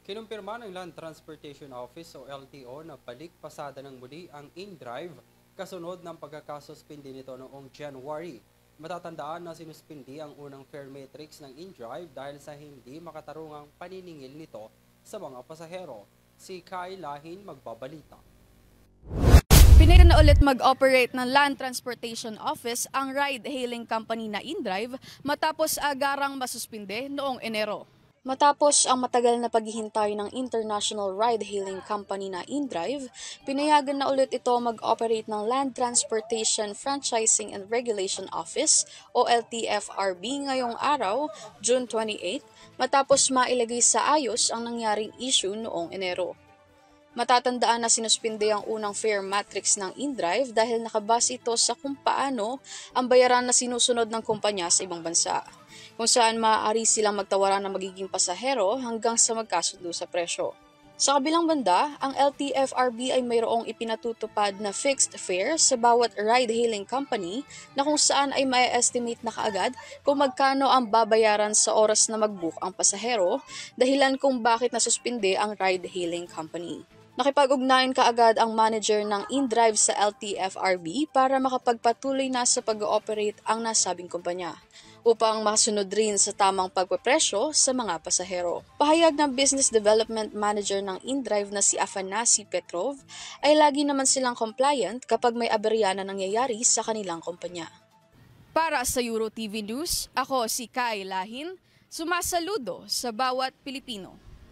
Kinumpirma ng Land Transportation Office o LTO na balik pasada ng muli ang InDrive kasunod ng pagkakasuspindi nito noong January. Matatandaan na sinuspindi ang unang fare matrix ng InDrive dahil sa hindi makatarungang paniningil nito sa mga pasahero. Si Kai Lahin magbabalita. Pinayag na ulit mag-operate ng Land Transportation Office ang ride-hailing company na InDrive matapos agarang masuspinde noong Enero. Matapos ang matagal na paghihintay ng international ride-hailing company na InDrive, pinayagan na ulit ito mag-operate ng Land Transportation Franchising and Regulation Office o LTFRB ngayong araw, June 28, matapos mailagay sa ayos ang nangyaring issue noong Enero. Matatandaan na sinuspinde ang unang fare matrix ng InDrive dahil nakabase ito sa kung paano ang bayaran na sinusunod ng kumpanya sa ibang bansa, kung saan maaari silang magtawaran ng magiging pasahero hanggang sa magkasundo sa presyo. Sa kabilang banda, ang LTFRB ay mayroong ipinatutupad na fixed fare sa bawat ride-hailing company na kung saan ay mai-estimate na kaagad kung magkano ang babayaran sa oras na mag-book ang pasahero, dahilan kung bakit nasuspinde ang ride-hailing company. Nakipag-ugnayan kaagad ang manager ng InDrive sa LTFRB para makapagpatuloy na sa pag-ooperate ang nasabing kumpanya upang makasunod rin sa tamang pagpepresyo sa mga pasahero. Pahayag ng Business Development Manager ng InDrive na si Afanasi Petrov ay lagi naman silang compliant kapag may aberya na nangyayari sa kanilang kumpanya. Para sa EuroTV News, ako si Kai Lahin, sumasaludo sa bawat Pilipino.